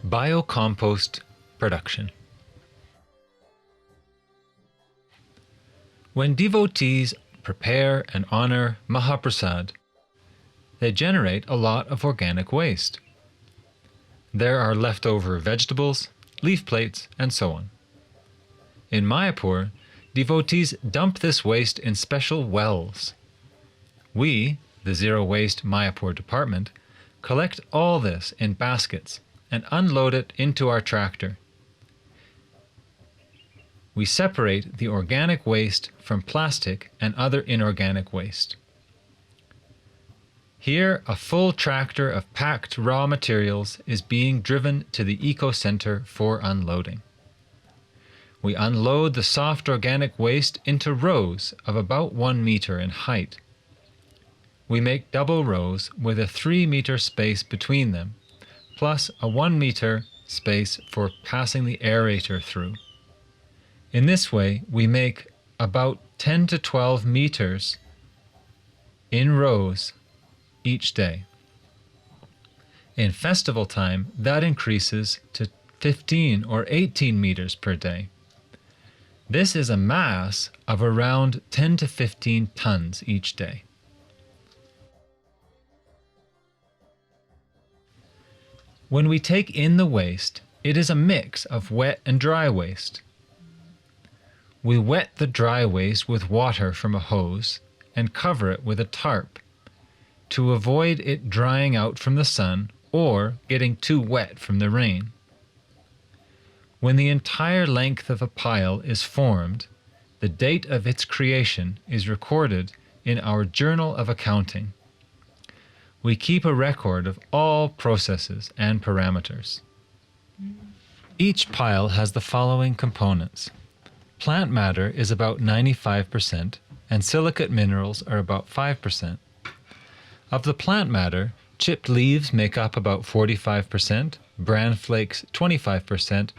Biocompost production. When devotees prepare and honor Mahaprasad, they generate a lot of organic waste. There are leftover vegetables, leaf plates, and so on. In Mayapur, devotees dump this waste in special wells. We, the Zero Waste Mayapur department, collect all this in baskets and unload it into our tractor. We separate the organic waste from plastic and other inorganic waste. Here, a full tractor of packed raw materials is being driven to the eco-center for unloading. We unload the soft organic waste into rows of about 1 meter in height. We make double rows with a 3-meter space between them, plus a 1-meter space for passing the aerator through. In this way, we make about 10 to 12 meters in rows each day. In festival time, that increases to 15 or 18 meters per day. This is a mass of around 10 to 15 tons each day. When we take in the waste, it is a mix of wet and dry waste. We wet the dry waste with water from a hose and cover it with a tarp to avoid it drying out from the sun or getting too wet from the rain. When the entire length of a pile is formed, the date of its creation is recorded in our Journal of Accounting. We keep a record of all processes and parameters. Each pile has the following components. Plant matter is about 95% and silicate minerals are about 5%. Of the plant matter, chipped leaves make up about 45%, bran flakes 25%,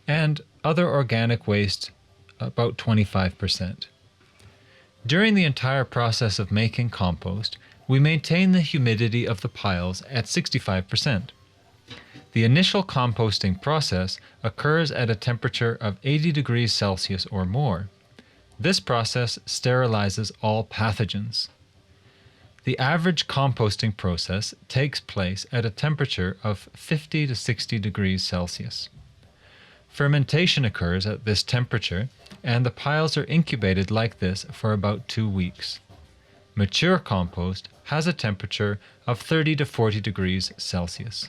and other organic waste about 25%. During the entire process of making compost, we maintain the humidity of the piles at 65%. The initial composting process occurs at a temperature of 80 degrees Celsius or more. This process sterilizes all pathogens. The average composting process takes place at a temperature of 50 to 60 degrees Celsius. Fermentation occurs at this temperature, and the piles are incubated like this for about 2 weeks. Mature compost has a temperature of 30 to 40 degrees Celsius.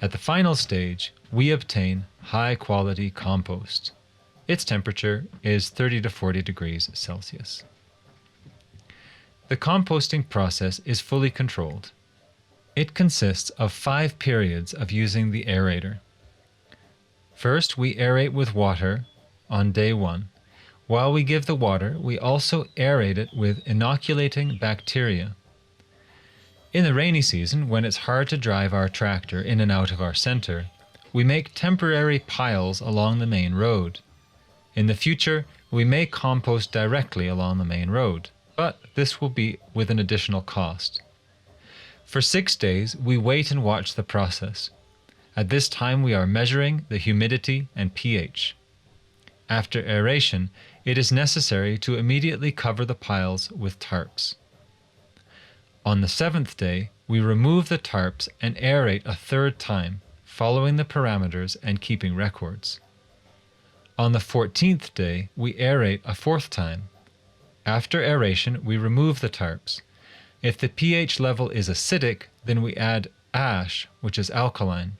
At the final stage, we obtain high-quality compost. Its temperature is 30 to 40 degrees Celsius. The composting process is fully controlled. It consists of 5 periods of using the aerator. First, we aerate with water on day 1. While we give the water, we also aerate it with inoculating bacteria. In the rainy season, when it's hard to drive our tractor in and out of our center, we make temporary piles along the main road. In the future, we may compost directly along the main road, but this will be with an additional cost. For 6 days, we wait and watch the process. At this time, we are measuring the humidity and pH. After aeration, it is necessary to immediately cover the piles with tarps. On the 7th day, we remove the tarps and aerate a 3rd time, following the parameters and keeping records. On the 14th day, we aerate a 4th time. After aeration, we remove the tarps. If the pH level is acidic, then we add ash, which is alkaline.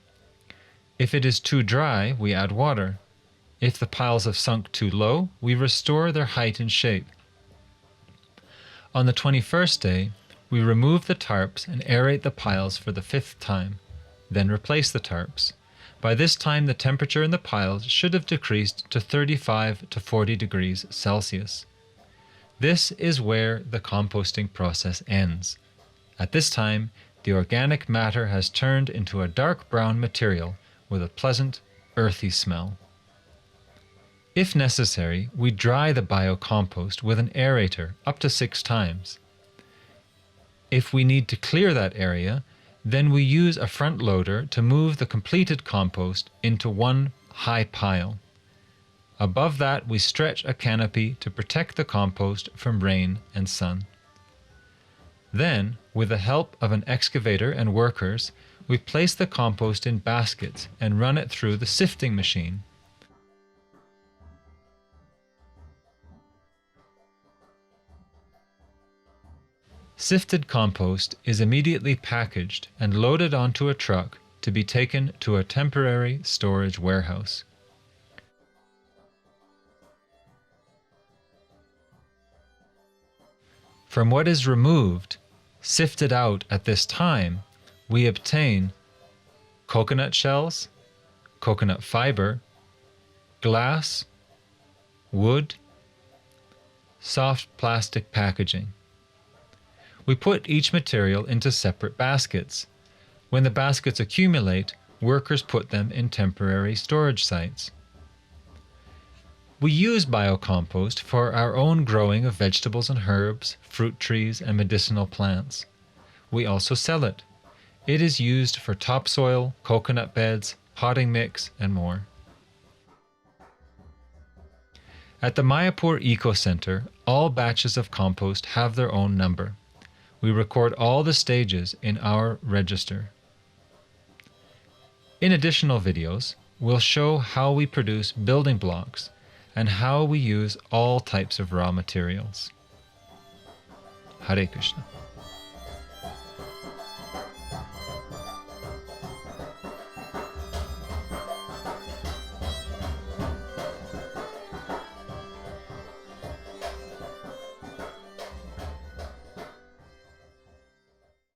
If it is too dry, we add water. If the piles have sunk too low, we restore their height and shape. On the 21st day, we remove the tarps and aerate the piles for the 5th time, then replace the tarps. By this time, the temperature in the piles should have decreased to 35 to 40 degrees Celsius. This is where the composting process ends. At this time, the organic matter has turned into a dark brown material with a pleasant, earthy smell. If necessary, we dry the biocompost with an aerator up to 6 times. If we need to clear that area, Then we use a front loader to move the completed compost into one high pile. Above that, we stretch a canopy to protect the compost from rain and sun. Then, with the help of an excavator and workers, we place the compost in baskets and run it through the sifting machine. Sifted compost is immediately packaged and loaded onto a truck to be taken to a temporary storage warehouse. From what is removed, sifted out at this time, we obtain coconut shells, coconut fiber, glass, wood, soft plastic packaging. We put each material into separate baskets. When the baskets accumulate, workers put them in temporary storage sites. We use biocompost for our own growing of vegetables and herbs, fruit trees, and medicinal plants. We also sell it. It is used for topsoil, coconut beds, potting mix, and more. At the Mayapur Eco Center, all batches of compost have their own number. We record all the stages in our register. In additional videos, we'll show how we produce building blocks and how we use all types of raw materials. Hare Krishna.